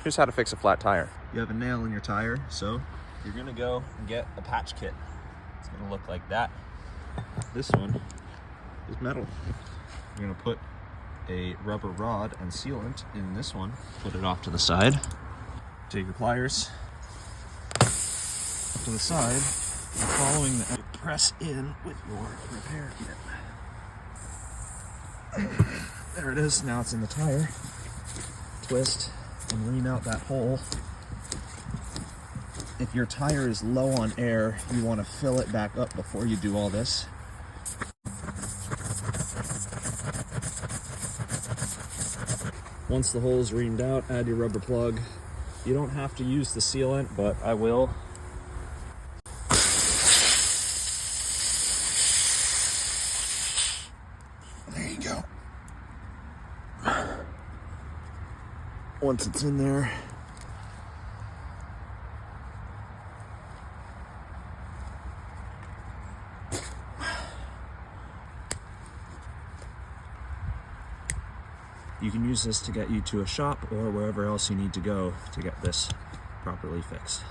Here's how to fix a flat tire. You have a nail in your tire, so you're gonna go and get a patch kit. It's gonna look like that. This one is metal. You're gonna put a rubber rod and sealant in this one, put it off to the side. Take your pliers to the side, and following the press in with your repair kit. There it is, now it's in the tire. Twist and lean out that hole. If your tire is low on air, you want to fill it back up before you do all this. Once the hole is reamed out, add your rubber plug. You don't have to use the sealant, but I will. There you go. Once it's in there, you can use this to get you to a shop or wherever else you need to go to get this properly fixed.